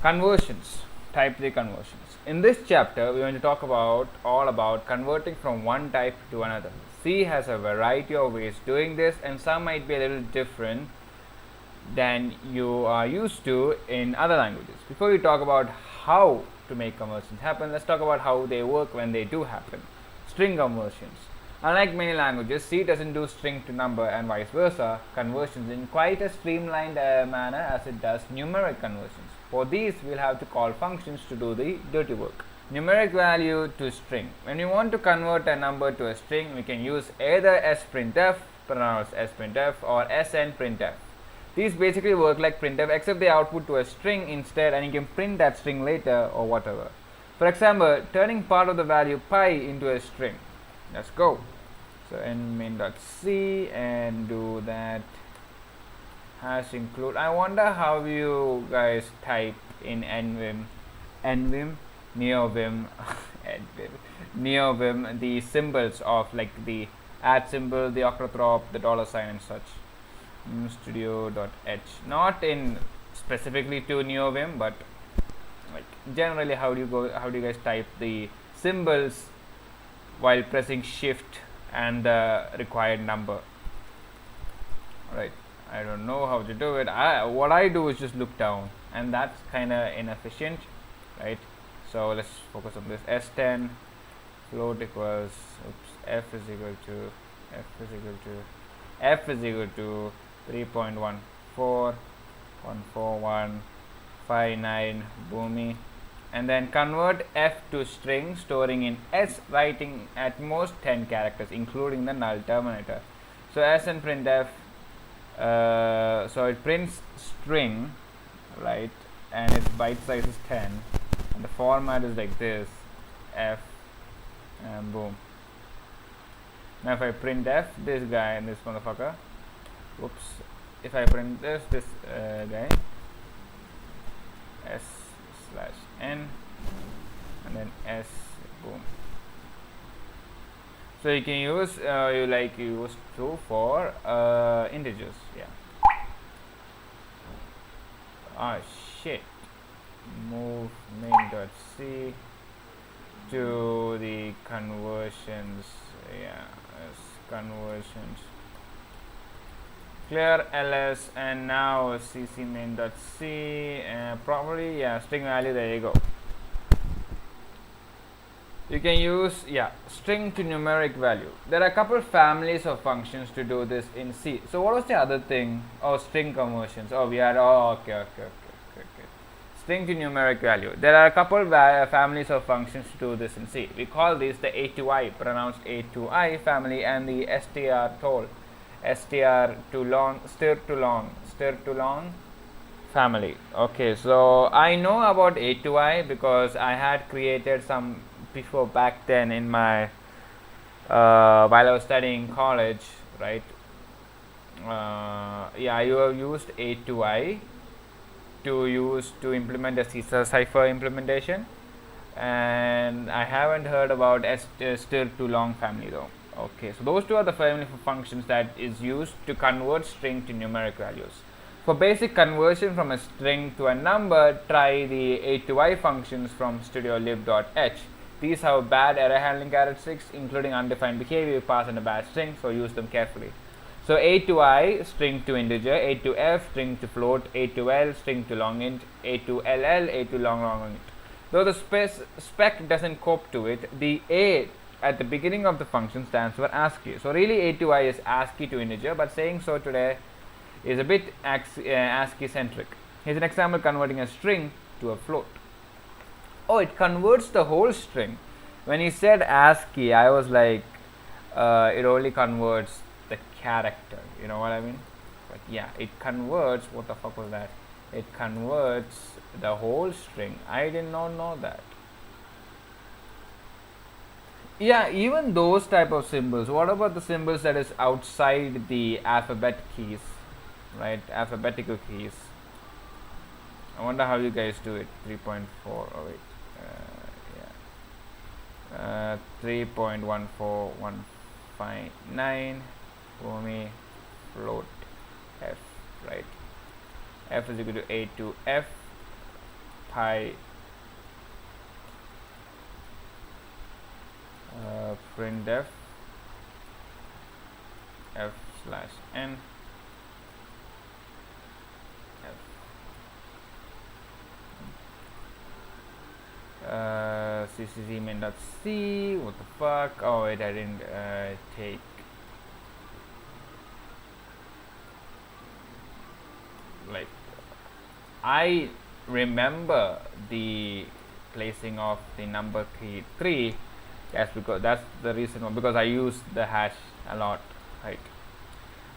Conversions, type 3 conversions. In this chapter, we're going to talk about all about converting from one type to another. C has a variety of ways doing this, and some might be a little different than you are used to in other languages. Before we talk about how to make conversions happen, let's talk about how they work when they do happen. String conversions. Unlike many languages, C doesn't do string to number and vice versa conversions in quite a streamlined manner as it does numeric conversions. For these, we'll have to call functions to do the dirty work. Numeric value to string. When we want to convert a number to a string, we can use either sprintf, pronounced sprintf, or snprintf. These basically work like printf except they output to a string instead, and you can print that string later or whatever. For example, turning part of the value pi into a string. Let's go. So nmain.c and do that hash include. I wonder how you guys type in nvim, neovim, neovim the symbols of like the @ symbol, the octathorpe, the $sign and such. Studio.h, not in specifically to neovim, but like generally how do you guys type the symbols while pressing shift and the required number? Right, I don't know how to do it. What I do is just look down, and that's kind of inefficient, right? So let's focus on this. S10 float equals f is equal to 3.14 boomy, and then convert f to string, storing in s, writing at most 10 characters including the null terminator. So snprintf, so it prints string, right, and its byte size is 10, and the format is like this, f, and boom. Now if I print f, this guy and this motherfucker, whoops, if I print this guy, s/n, and then s, boom. So you can use use true for integers. Yeah. Ah shit. Move main.c to the conversions. Yeah, conversions. Clear ls, and now cc main.c, probably, yeah, string value, there you go. You can use, yeah, string to numeric value. There are a couple families of functions to do this in C. So what was the other thing? Oh, string conversions. Oh, we had, oh, okay. String to numeric value. There are a couple families of functions to do this in C. We call these the A2I, pronounced A2I family, and the str to long family. Okay, so I know about A2I because I had created some before back then in my while I was studying college, right? Yeah, you have used A2I to implement a Caesar cipher implementation, and I haven't heard about stir to long family though. Okay, so those two are the family of functions that is used to convert string to numeric values. For basic conversion from a string to a number, try the A2I functions from studiolib.h. These have bad error handling characteristics, including undefined behavior if passed in a bad string, so use them carefully. So A2I, string to integer, A2F, string to float, A2L, string to long int, A2LL, A2 long int. Though the spec doesn't cope to it, the A at the beginning of the function stands for ASCII. So really A2I is ASCII to integer, but saying so today is a bit ASCII centric. Here's an example converting a string to a float. Oh, it converts the whole string. When he said ASCII, I was like, it only converts the character, you know what I mean? But yeah, it converts, what the fuck was that? It converts the whole string. I did not know that. Yeah, even those type of symbols. What about the symbols that is outside the alphabet keys, right? Alphabetical keys. I wonder how you guys do it. 3.4. Oh wait. 3.14159 boomy float f, right? F is equal to A to F pi printf f slash n f ccz main.c. What the fuck? Oh wait, I didn't take. Like, I remember the placing of the number key 3. Yes, because that's the reason, because I use the hash a lot, right?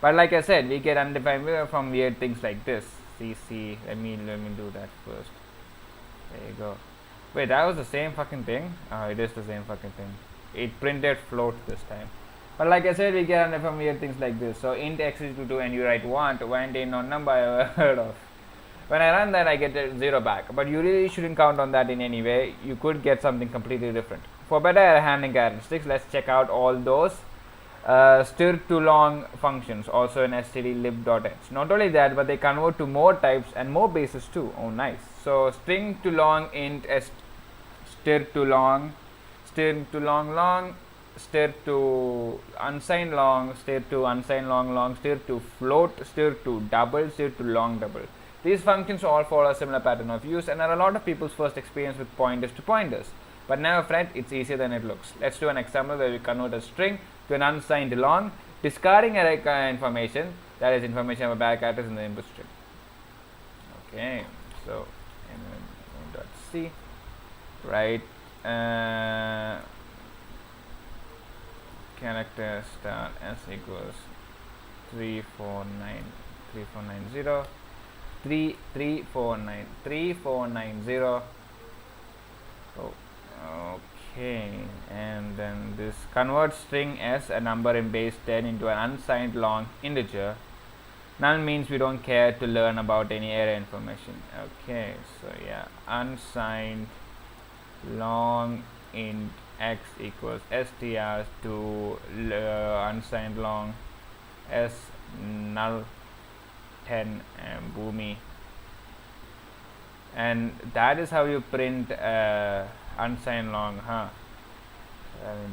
But like I said, we get undefined from weird things like this. CC. Let me do that first. There you go. Wait, that was the same fucking thing? Oh, it is the same fucking thing. It printed float this time. But like I said, we get undefined weird things like this. So int x is equal to, and you write want ain't no number I ever heard of. When I run that, I get a 0 back. But you really shouldn't count on that in any way. You could get something completely different. For better handling characteristics, let's check out all those stir to long functions, also in stdlib.h. Not only that, but they convert to more types and more bases too. Oh, nice. So string to long int stir to long, stir to long long, stir to unsigned long, stir to unsigned long long, stir to float, stir to double, stir to long double. These functions all follow a similar pattern of use and are a lot of people's first experience with pointers to pointers. But never fret, it's easier than it looks. Let's do an example where we convert a string to an unsigned long, discarding information, that is information about bad characters in the input string. Okay, so c, right, character star s equals 3490 3490. Oh, okay, and then this converts string s, a number in base 10, into an unsigned long integer. Null means we don't care to learn about any error information. Okay, so yeah, unsigned long int x equals str to unsigned long s null 10 and boomy, and that is how you print unsigned long, huh?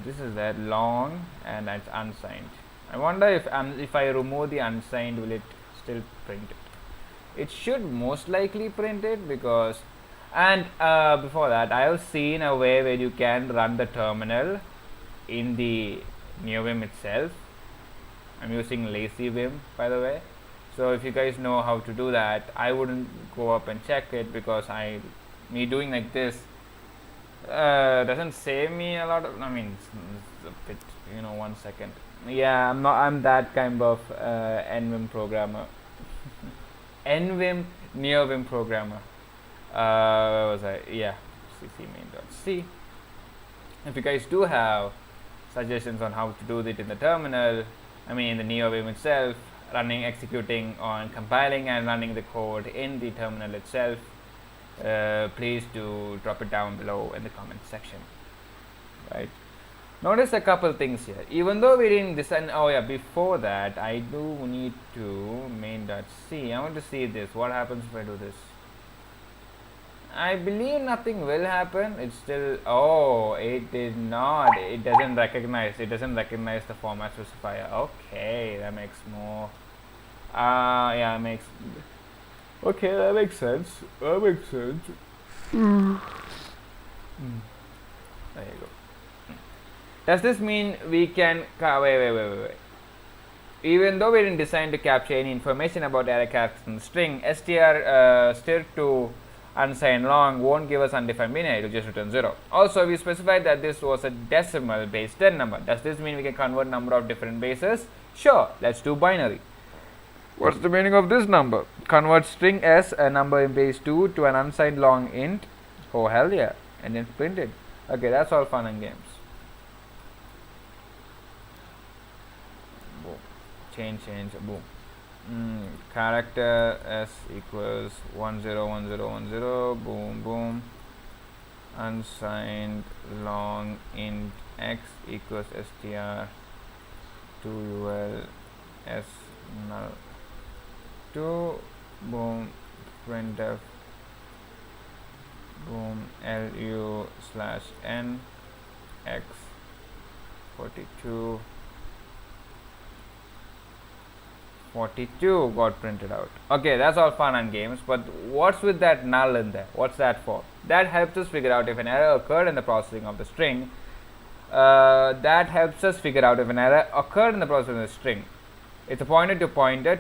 This is that long and it's unsigned. I wonder if I remove the unsigned, will it still print it? It should most likely print it, because, and before that, I have seen a way where you can run the terminal in the NeoVim itself. I'm using LazyVim, by the way. So if you guys know how to do that, I wouldn't go up and check it, because me doing like this doesn't save me a lot of, I mean, it's a bit, 1 second. Yeah, I'm that kind of NVim programmer. NVim NeoVim programmer. Where was I? Yeah, cc main.c. If you guys do have suggestions on how to do it in the terminal, I mean in the NeoVim itself, executing on compiling and running the code in the terminal itself, please do drop it down below in the comment section. Right. Notice a couple things here. Even though we didn't design, oh yeah, before that, I do need to main.c. I want to see this. What happens if I do this? I believe nothing will happen. It's still, oh, it did not. It doesn't recognize the format specifier. Okay, that makes more. Yeah, okay, that makes sense. There you go. Does this mean we can, wait. Even though we didn't design to capture any information about error characters in the string, stir to unsigned long won't give us undefined binary, it will just return 0. Also, we specified that this was a decimal base 10 number. Does this mean we can convert number of different bases? Sure, let's do binary. What's the meaning of this number? Convert string s, a number in base 2, to an unsigned long int. Oh hell yeah, and then print it. Okay, that's all fun and games. Boom. Change, boom. Character s equals 101010, boom. Unsigned long int x equals str to ul s null 2, boom, printf lu slash n x 42 42 got printed out. Okay, that's all fun and games, but what's with that null in there? What's that for? That helps us figure out if an error occurred in the processing of the string. That helps us figure out if an error occurred in the processing of the string. It's a pointer to a pointer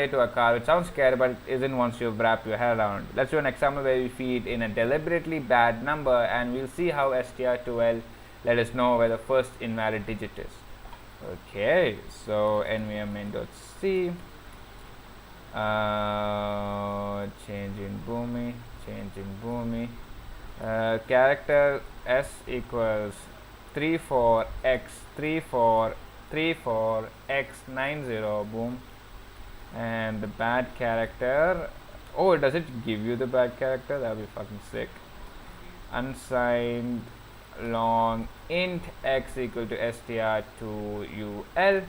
to a car, which sounds scary, but it isn't once you've wrapped your head around. Let's do an example where we feed in a deliberately bad number, and we'll see how str2l let us know where the first invalid digit is. Okay, so nvm main.c, change in boomi, character s equals 34x90, boom, and the bad character, oh, does it give you the bad character? That'll be fucking sick. Unsigned long int x equal to str2ul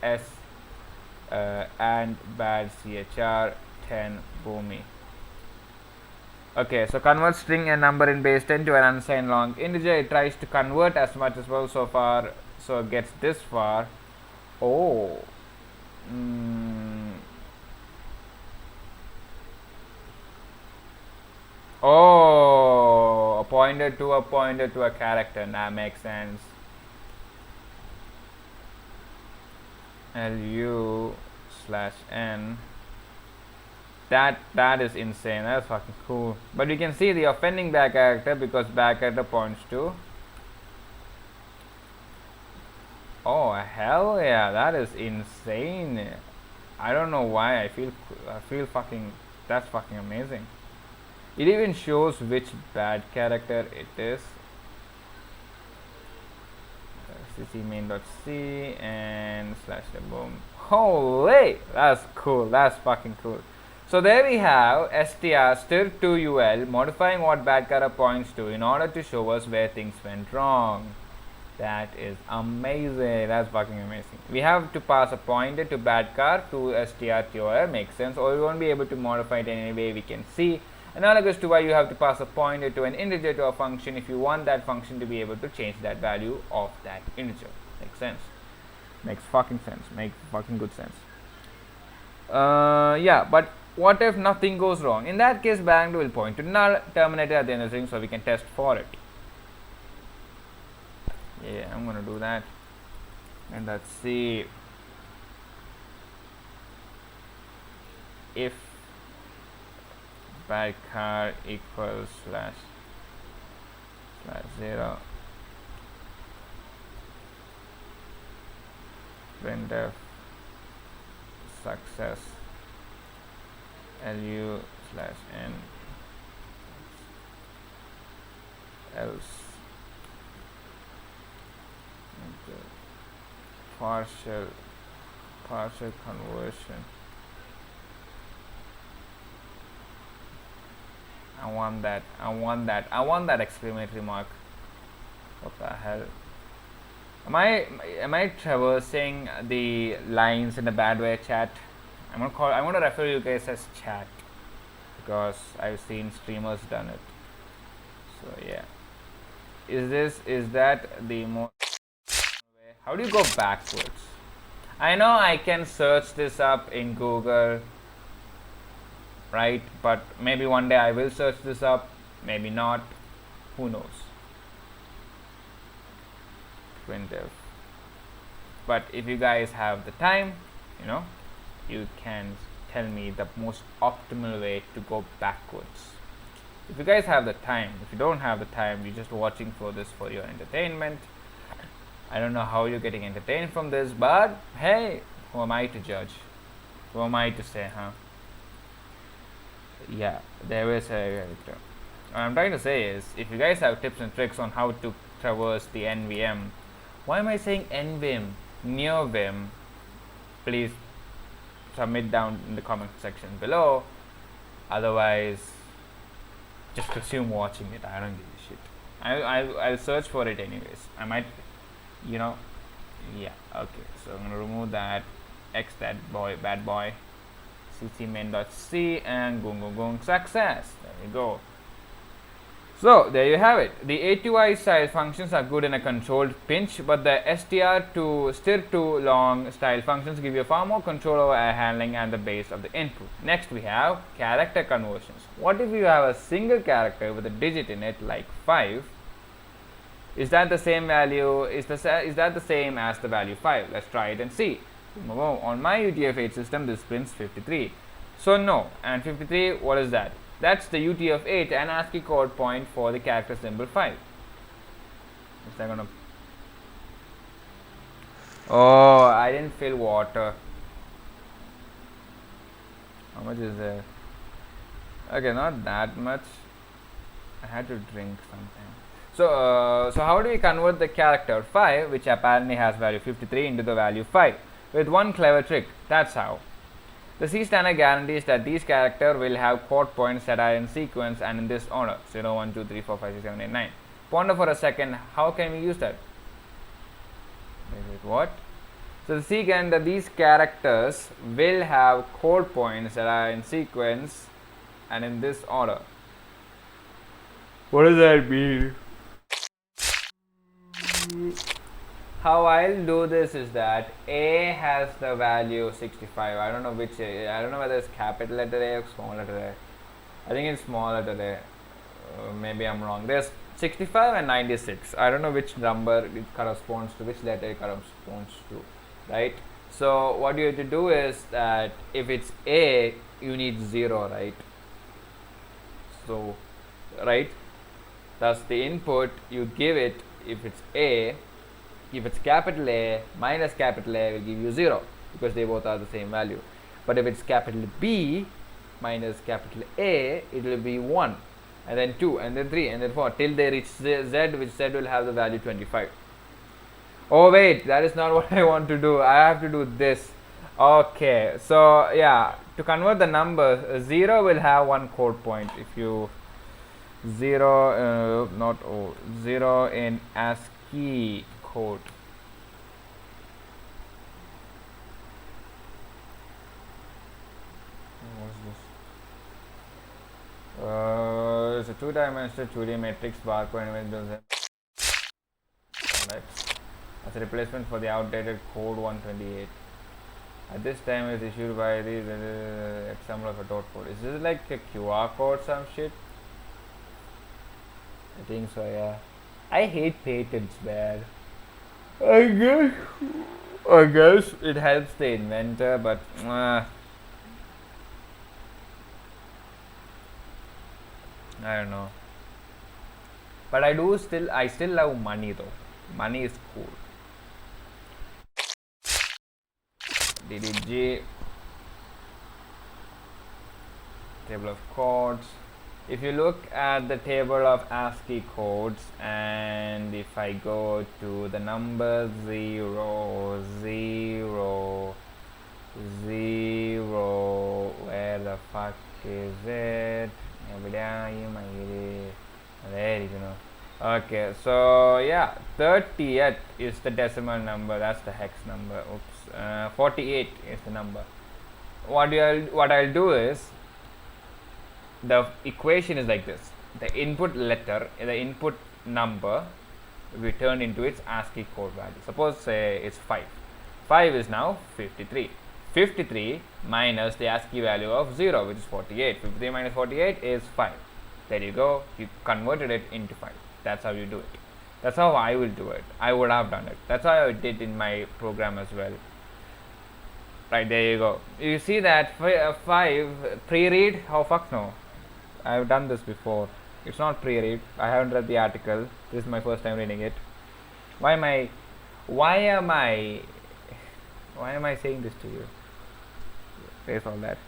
s and bad chr 10 boomy. Okay, so convert string and number in base 10 to an unsigned long integer. It tries to convert as much as well so far, so it gets this far. Oh, oh, a pointer to a character. That makes sense. lu slash n. That is insane. That's fucking cool. But you can see the offending back character because back character points to. Oh hell yeah, that is insane. I don't know why I feel fucking, that's fucking amazing. It even shows which bad character it is. cc main.c and slash the boom. Holy, that's cool. That's fucking cool. So there we have str2ul modifying what bad character points to in order to show us where things went wrong. That is amazing. That's fucking amazing. We have to pass a pointer to bad car to str2ul, makes sense, or we won't be able to modify it in any way we can see. Analogous to why you have to pass a pointer to an integer to a function if you want that function to be able to change that value of that integer. Makes sense. Makes fucking sense. Makes fucking good sense. Yeah, but what if nothing goes wrong? In that case, bang will point to null terminated at the end of the string, so we can test for it. Yeah, I'm gonna do that. And let's see if bad car equals slash 0 printf success lu slash n else partial conversion. I want that exclamatory mark. What the hell? Am I traversing the lines in a bad way, chat? I'm gonna refer you guys as chat because I've seen streamers done it. So yeah. Is that the more way? How do you go backwards? I know I can search this up in Google, right? But maybe one day I will search this up, maybe not, who knows. Printf. But if you guys have the time, you can tell me the most optimal way to go backwards. If you guys have the time, if you don't have the time, you're just watching for this for your entertainment. I don't know how you're getting entertained from this, but hey, who am I to judge? Who am I to say, huh? Yeah, there is a character. What I'm trying to say is, if you guys have tips and tricks on how to traverse the NVM, why am I saying NVim, NeoVim? Please submit down in the comment section below. Otherwise, just resume watching it. I don't give a shit. I'll search for it anyways. I might, yeah. Okay, so I'm gonna remove that x that boy bad boy. cc main.c and goong success. There we go. So there you have it. The A2I style functions are good in a controlled pinch, but the str to stir to long style functions give you far more control over air handling and the base of the input. Next we have character conversions. What if you have a single character with a digit in it like 5? Is that the same value? Is that the same as the value 5? Let's try it and see. On my UTF-8 system, this prints 53. So no, and 53, what is that? That's the UTF-8 and ASCII code point for the character symbol 5. Is that gonna? Oh, I didn't fill water. How much is there? Okay, not that much. I had to drink something. So how do we convert the character 5, which apparently has value 53, into the value 5? With one clever trick. That's how. The C standard guarantees that these characters will have chord points that are in sequence and in this order: 0, 1, 2, 3, 4, 5, 6, 7, 8, 9. Ponder for a second, how can we use that? Wait, what? So the C can that these characters will have chord points that are in sequence and in this order. What does that mean? How I'll do this is that A has the value 65. I don't know which A. I don't know whether it's capital letter A or small letter A. I think it's small letter A. Maybe I'm wrong. There's 65 and 96. I don't know which number it corresponds to, which letter it corresponds to, right? So what you have to do is that if it's A, you need 0, right? So, right? Thus the input you give it, if it's A, if it's capital A minus capital A will give you 0 because they both are the same value. But if it's capital B minus capital A, it will be 1 and then 2 and then 3 and then 4 till they reach Z, which Z will have the value 25. Oh wait, that is not what I want to do. I have to do this. Okay, so yeah, to convert the number, 0 will have one chord point. If you 0 in ASCII code. What's this? It's a two-dimensional 2D matrix barcode image. As a replacement for the outdated code 128. At this time, it's issued by the example of a dot code. Is this like a QR code, some shit? I think so, yeah. I hate patents, man. I guess it helps the inventor, but I don't know. But I still love money though. Money is cool. DDG table of codes. If you look at the table of ASCII codes, and if I go to the number 0, 0, 0, where the fuck is it? There you know. Okay, so yeah, 30th is the decimal number, that's the hex number. Oops, 48 is the number. What I'll do is, the equation is like this: the input letter, the input number will be turned into its ASCII code value. Suppose say it's 5. 5 is now 53. 53 minus the ASCII value of 0, which is 48. 53 minus 48 is 5. There you go. You converted it into 5. That's how you do it. That's how I will do it. I would have done it. That's how I did in my program as well. Right, there you go. You see that 5 pre-read? Oh fuck no. I have done this before. It's not pre-read. I haven't read the article. This is my first time reading it. Why am I saying this to you? Face all that.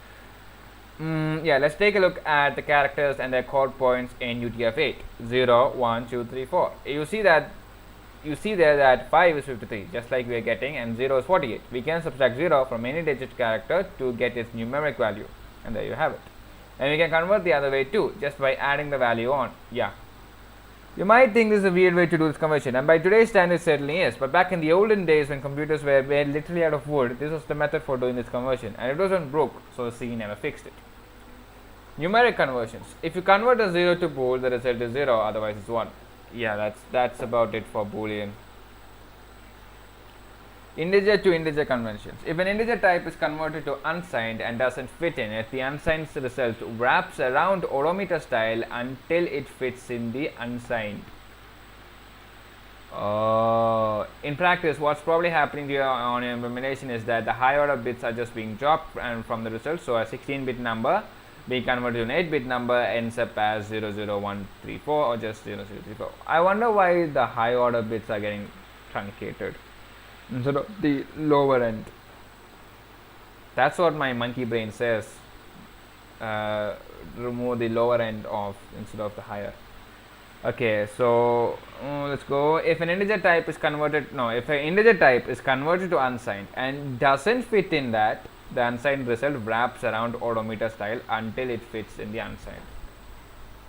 Yeah, let's take a look at the characters and their chord points in UTF-8. 0, 1, 2, 3, 4. You see there that 5 is 53, just like we are getting, and 0 is 48. We can subtract 0 from any digit character to get its numeric value, and there you have it. And we can convert the other way too, just by adding the value on. Yeah. You might think this is a weird way to do this conversion, and by today's standards certainly is, but back in the olden days when computers were made literally out of wood, this was the method for doing this conversion, and it wasn't broke, so the CE never fixed it. Numeric conversions. If you convert a 0 to bool, the result is 0, otherwise it's 1. Yeah, that's about it for Boolean. Integer to integer conventions. If an integer type is converted to unsigned and doesn't fit in it, the unsigned result wraps around odometer style until it fits in the unsigned. In practice, what's probably happening here on your implementation is that the higher order bits are just being dropped and from the result. So a 16-bit number being converted to an 8-bit number ends up as 00134 or just 0034. I wonder why the high order bits are getting truncated instead of the lower end. That's what my monkey brain says. Remove the lower end of instead of the higher. Okay, so let's go. If an integer type is converted to unsigned and doesn't fit in that, the unsigned result wraps around odometer style until it fits in the unsigned.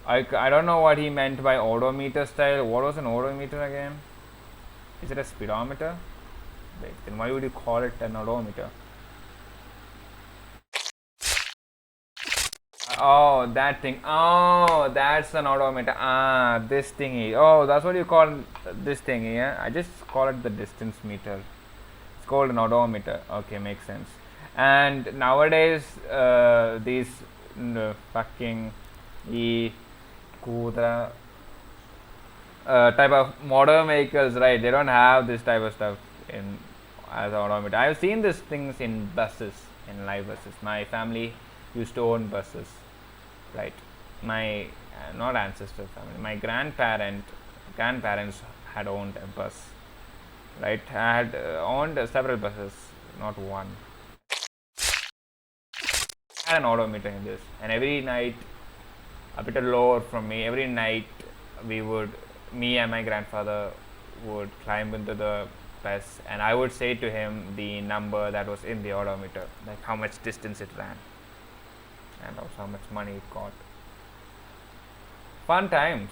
I don't know what he meant by odometer style. What was an odometer again? Is it a speedometer? Wait, then why would you call it an odometer? Oh, that thing. Oh, that's an odometer. Ah, this thingy. Oh, that's what you call this thingy. Yeah, I just call it the distance meter. It's called an odometer. Okay, makes sense. And nowadays, these fucking type of modern vehicles, right? They don't have this type of stuff in as an odometer. I've seen these things in buses, in live buses. My family used to own buses, right? My not ancestor family, my grandparents had owned a bus, right? I had owned several buses, not one. I had an odometer in this, and every night, a bit lower from me, every night me and my grandfather would climb into the bus, and I would say to him the number that was in the odometer, like how much distance it ran and also how much money it got. Fun times.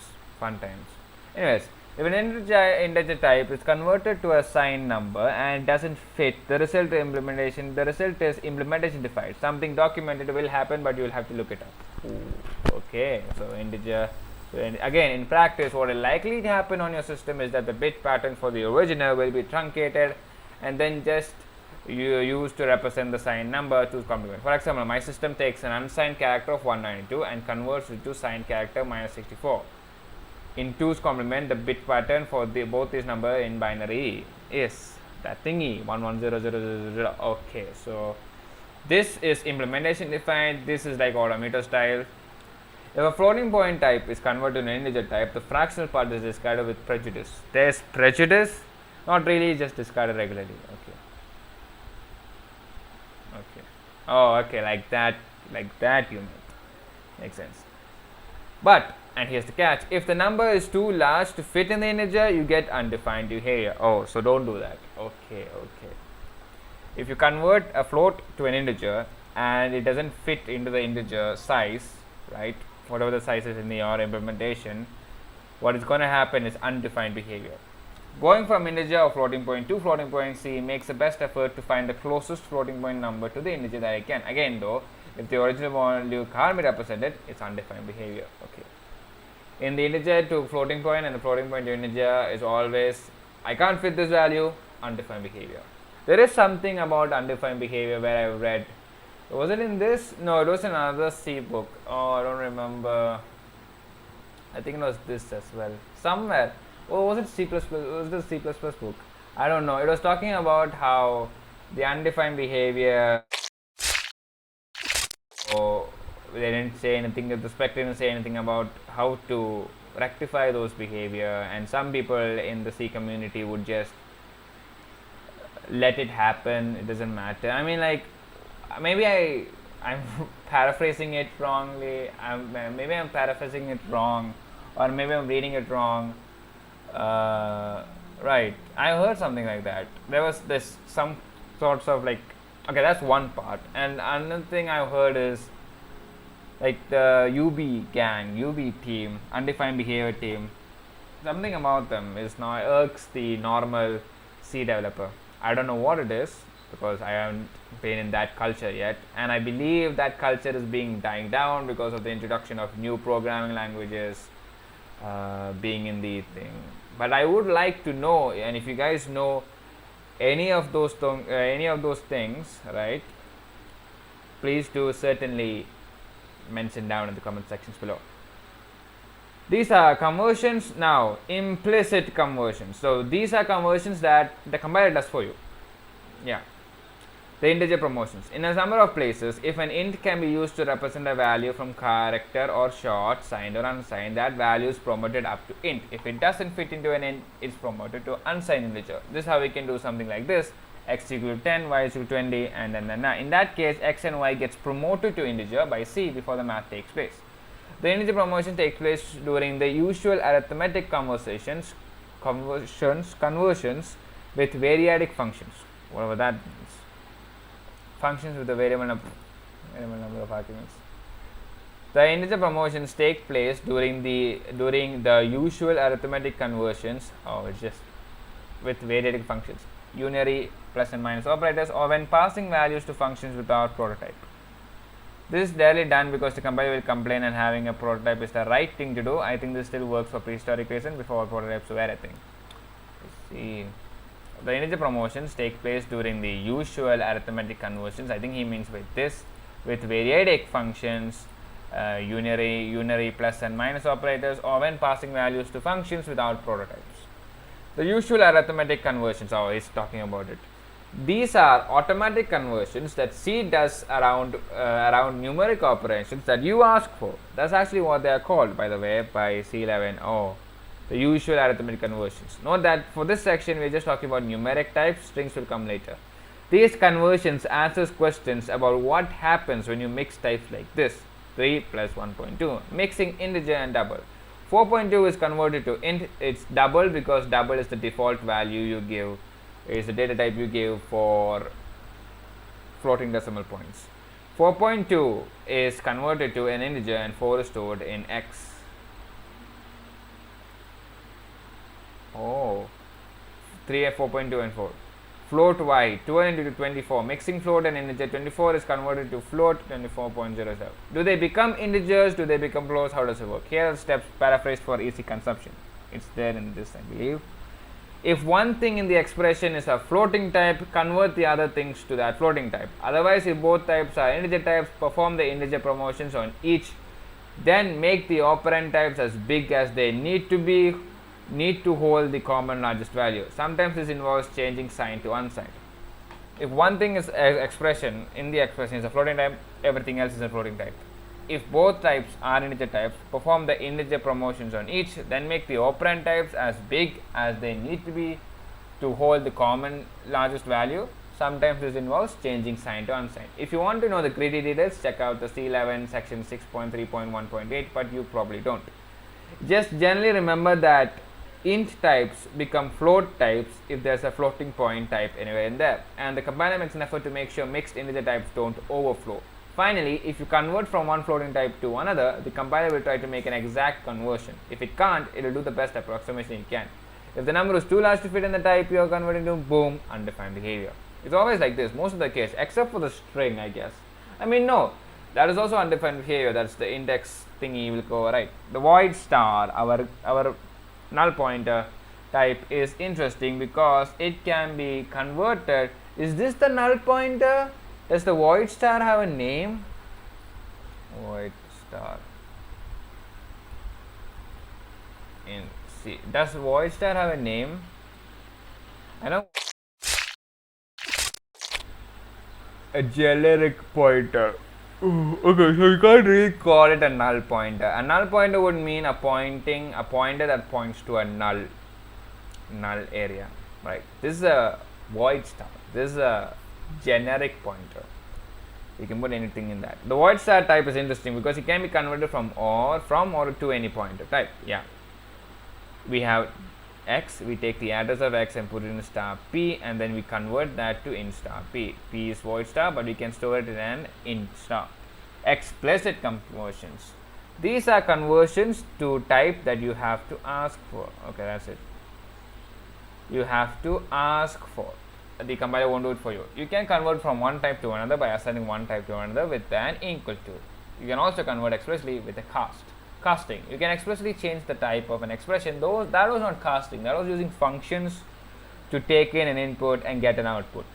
Anyways, if an integer type is converted to a signed number and doesn't fit, the result is implementation defined. Something documented will happen, but you will have to look it up. Ooh, okay, so integer. So again, in practice, what will likely happen on your system is that the bit pattern for the original will be truncated and then just used to represent the signed number to complement. For example, my system takes an unsigned character of 192 and converts it to signed character minus 64. In 2's complement, the bit pattern for both these numbers in binary is that thingy 110000. Okay, so this is implementation defined. This is like odometer style. If a floating point type is converted to an integer type, the fractional part is discarded with prejudice. There's prejudice, not really, just discarded regularly. Okay. Oh, okay, like that you mean. Makes sense. But, and here's the catch, if the number is too large to fit in the integer, you get undefined behavior. Oh, so don't do that. Okay. If you convert a float to an integer and it doesn't fit into the integer size, right, whatever the size is in your implementation, what is going to happen is undefined behavior. Going from integer or floating point to floating point C makes the best effort to find the closest floating point number to the integer that I can. Again though, if the original value can't be represented, it's undefined behavior. Okay. In the integer to floating point and the floating point to integer is always, I can't fit this value, undefined behavior. There is something about undefined behavior where I read. Was it in this? No, it was in another C book. Oh, I don't remember. I think it was this as well. Somewhere. Oh, was it C++? Was it C++ book? I don't know. It was talking about how the undefined behavior. Oh, they didn't say anything. The spec didn't say anything about how to rectify those behavior, and some people in the C community would just let it happen. It doesn't matter. I mean, like, maybe I'm paraphrasing it wrongly. Maybe I'm paraphrasing it wrong, or maybe I'm reading it wrong. Right, I heard something like that. There was this some sorts of like, okay, that's one part, and another thing I've heard is like the UB team, undefined behavior team. Something about them is now irks the normal C developer. I don't know what it is. because I haven't been in that culture yet, and I believe that culture is being dying down because of the introduction of new programming languages being in the thing. But I would like to know, and if you guys know any of those things, right, please do certainly mention down in the comment sections below. These are conversions. Now, implicit conversions. So these are conversions that the compiler does for you. Yeah. The integer promotions. In a number of places, if an int can be used to represent a value from character or short, signed or unsigned, that value is promoted up to int. If it doesn't fit into an int, it's promoted to unsigned integer. This is how we can do something like this: x equal to 10, y equal to 20, and then in that case, x and y gets promoted to integer by c before the math takes place. The integer promotion takes place during the usual arithmetic conversions with variadic functions, whatever that means. Functions with a variable number of arguments. The integer promotions take place during the usual arithmetic conversions, just with variadic functions, unary plus and minus operators, or when passing values to functions without prototype. This is rarely done because the compiler will complain, and having a prototype is the right thing to do. I think this still works for prehistoric reason before prototypes were a thing. Let's see. The integer promotions take place during the usual arithmetic conversions. I think he means by this, with variadic functions, unary plus and minus operators, or when passing values to functions without prototypes. The usual arithmetic conversions, he's talking about it. These are automatic conversions that C does around numeric operations that you ask for. That's actually what they are called, by the way, by C11. The usual arithmetic conversions. Note that for this section we are just talking about numeric types. Strings will come later. These conversions answers questions about what happens when you mix types like this: 3 plus 1.2, mixing integer and double. 4.2 is converted to int. It's double because double is the default value you give, is the data type you give for floating decimal points. 4.2 is converted to an integer, and 4 is stored in x. 3, 4.2 and 4. Float y, 12 into 24, mixing float and integer. 24 is converted to float, 24.07. Do they become integers? Do they become floats? How does it work? Here are the steps paraphrased for easy consumption. It's there in this, I believe. If one thing in the expression is a floating type, convert the other things to that floating type. Otherwise, if both types are integer types, perform the integer promotions on each. Then make the operand types as big as they need to hold the common largest value. Sometimes this involves changing sign to unsigned. If one thing is expression is a floating type, everything else is a floating type. If both types are integer types, perform the integer promotions on each, then make the operand types as big as they need to be to hold the common largest value. Sometimes this involves changing sign to unsigned. If you want to know the gritty details, check out the C11 section 6.3.1.8, but you probably don't. Just generally remember that int types become float types if there's a floating point type anywhere in there, and the compiler makes an effort to make sure mixed integer types don't overflow. Finally, if you convert from one floating type to another, the compiler will try to make an exact conversion. If it can't, it will do the best approximation it can. If the number is too large to fit in the type you are converting to, boom, undefined behavior. It's always like this, most of the case, except for the string, I guess. No, that is also undefined behavior. That's the index thingy will go right. The void star, our null pointer type, is interesting because it can be converted. Is this the null pointer? Does the void star have a name? Void star in C. Does void star have a name? I know. A generic pointer. Okay, so you can't really call it a null pointer. A null pointer would mean a pointer that points to a null area, right? This is a void star. This is a generic pointer. You can put anything in that. The void star type is interesting because it can be converted from or to any pointer type. Yeah. We have x, we take the address of x and put it in star p, and then we convert that to int star p. P is void star, but we can store it in an int star. Explicit conversions. These are conversions to type that you have to ask for. Okay, that's it. You have to ask for. the compiler won't do it for you. You can convert from one type to another by assigning one type to another with an equal to. You can also convert expressly with a casting. You can expressly change the type of an expression, though that was not casting, that was using functions to take in an input and get an output.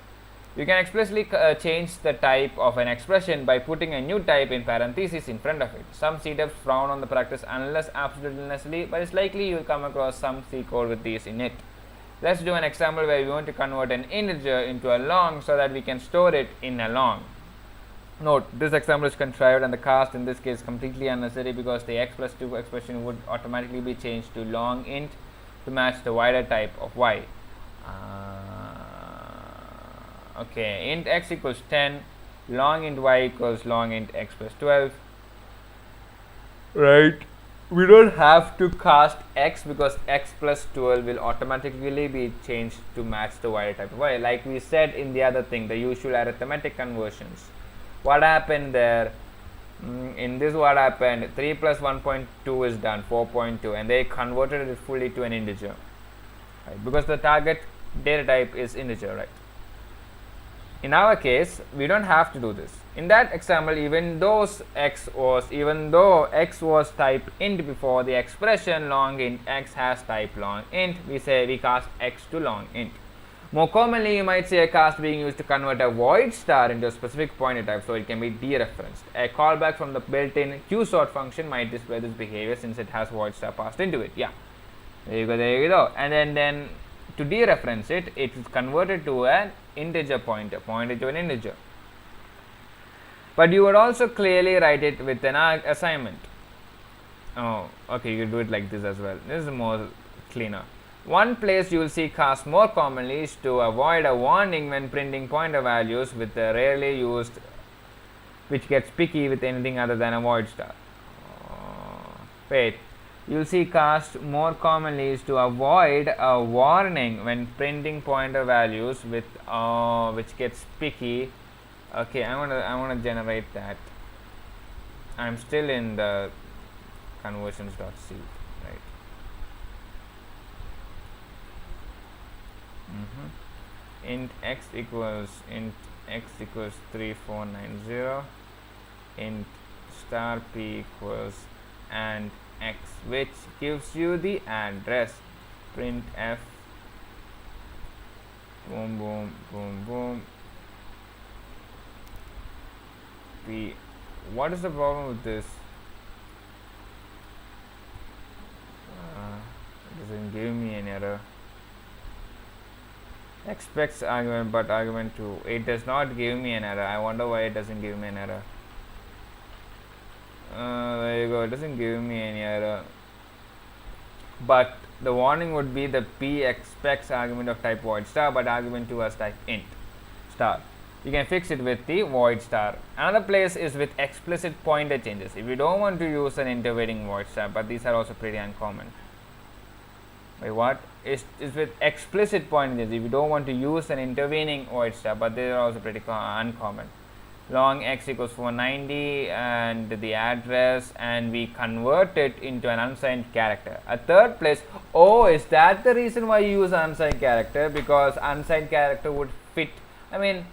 You can explicitly change the type of an expression by putting a new type in parentheses in front of it. Some C devs frown on the practice unless absolutely necessary, but it's likely you will come across some C code with these in it. Let's do an example where we want to convert an integer into a long so that we can store it in a long. Note, this example is contrived and the cast in this case is completely unnecessary because the x plus 2 expression would automatically be changed to long int to match the wider type of y. Okay, int x equals 10, long int y equals long int x plus 12. Right. We don't have to cast x because x plus 12 will automatically be changed to match the wider type of y. Like we said in the other thing, the usual arithmetic conversions. What happened there? In this, what happened? 3 plus 1.2 is done, 4.2, and they converted it fully to an integer. Right? Because the target data type is integer, right? In our case, we don't have to do this. In that example, even though x was type int before, the expression long int x has type long int, we cast x to long int. More commonly, you might see a cast being used to convert a void star into a specific pointer type, so it can be dereferenced. A callback from the built-in qsort function might display this behavior since it has void star passed into it. Yeah, there you go. And then to dereference it, it is converted to an integer pointer to an integer. But you would also clearly write it with an assignment. Oh, okay, you do it like this as well. This is more cleaner. One place you will see cast more commonly is to avoid a warning when printing pointer values with the rarely used, which gets picky with anything other than a void star. Wait, you will see cast more commonly is to avoid a warning when printing pointer values with which gets picky. Okay, I wanna generate that. I'm still in the conversions.c, right? Int x equals 3490, int star p equals and x, which gives you the address. Print f boom boom boom boom p. What is the problem with this? It doesn't give me an error. Expects argument but argument 2. It does not give me an error. I wonder why it doesn't give me an error. There you go. It doesn't give me any error. But the warning would be the p expects argument of type void star but argument 2 has type int star. You can fix it with the void star. Another place is with explicit pointer changes. If you don't want to use an intervening void star, but these are also pretty uncommon. Wait, what? It's with explicit pointer changes. If you don't want to use an intervening void star, but they are also pretty uncommon. Long x equals 490 and the address, and we convert it into an unsigned character. A third place, oh, is that the reason why you use an unsigned character? Because unsigned character would fit. I mean,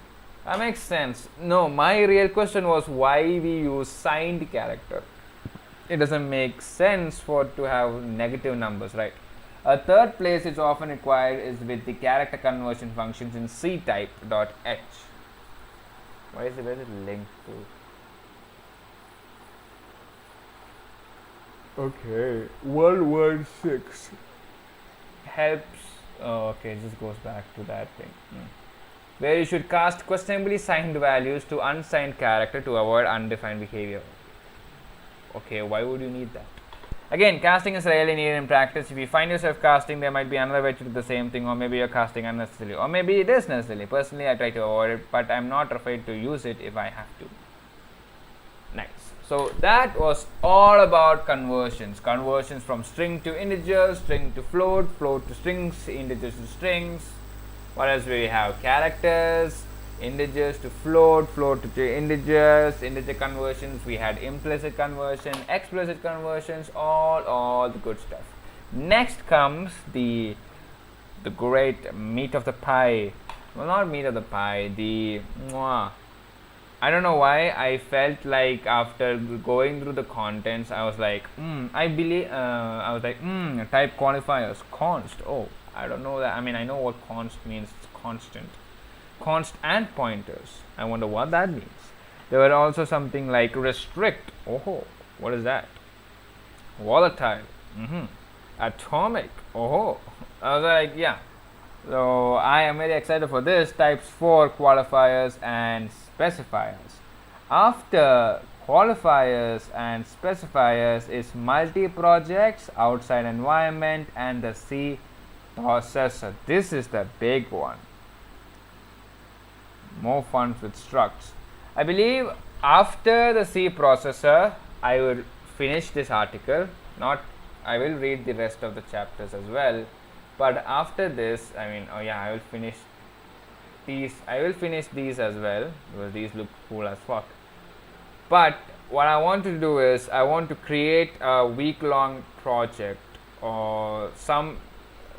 that makes sense. No, my real question was why we use signed character. It doesn't make sense for to have negative numbers, right? A third place it's often required is with the character conversion functions in ctype.h. Where is it linked to? Okay, World War 6 helps. Oh, okay, it just goes back to that thing. Where you should cast questionably signed values to unsigned character to avoid undefined behavior. Okay, why would you need that? Again, casting is rarely needed in practice. If you find yourself casting, there might be another way to do the same thing, or maybe you're casting unnecessarily, or maybe it is necessary. Personally, I try to avoid it, but I'm not afraid to use it if I have to. Nice. So that was all about conversions. Conversions from string to integer, string to float, float to strings, integers to strings. What else do we have? Characters, integers to float, float to integers, integer conversions. We had implicit conversion, explicit conversions, all the good stuff. Next comes the great meat of the pie, well, not meat of the pie, the mwah. I don't know why I felt like after going through the contents, I was like, I was like, type qualifiers, const. Oh, I don't know that. I mean, I know what const means, it's constant. Const and pointers. I wonder what that means. There were also something like restrict. Oh, what is that? Volatile. Atomic. Oh, I was like, yeah. So I am very excited for this. Types 4 qualifiers and specifiers. After qualifiers and specifiers is multi-projects, outside environment, and the C processor. This is the big one. More fun with structs. I believe after the C processor, I will finish this article. Not, I will read the rest of the chapters as well. But after this, I mean, oh yeah, I will finish these. I will finish these as well because these look cool as fuck. But what I want to do is I want to create a week-long project or some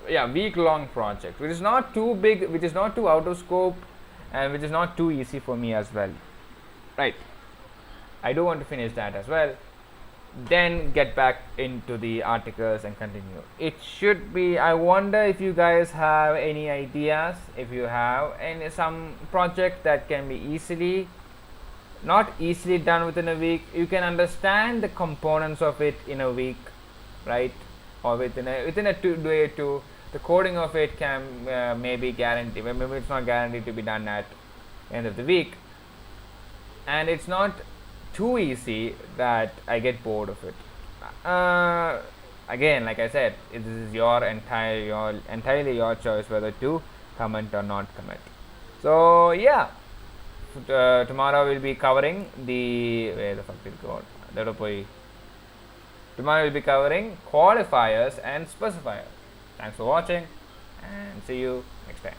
week-long project which is not too big, which is not too out of scope, and which is not too easy for me as well. Right. I do want to finish that as well. Then get back into the articles and continue. It should be, I wonder if you guys have any ideas, if you have any some project that can be not easily done within a week. You can understand the components of it in a week, right? Or within a 2 day or 2. The coding of it can maybe guaranteed, maybe it's not guaranteed to be done at end of the week, and it's not too easy that I get bored of it. Again, like I said, this is entirely your choice whether to comment or not comment. So yeah, tomorrow we'll be covering where the fuck did it go? Tomorrow we'll be covering qualifiers and specifiers. Thanks for watching, and see you next time.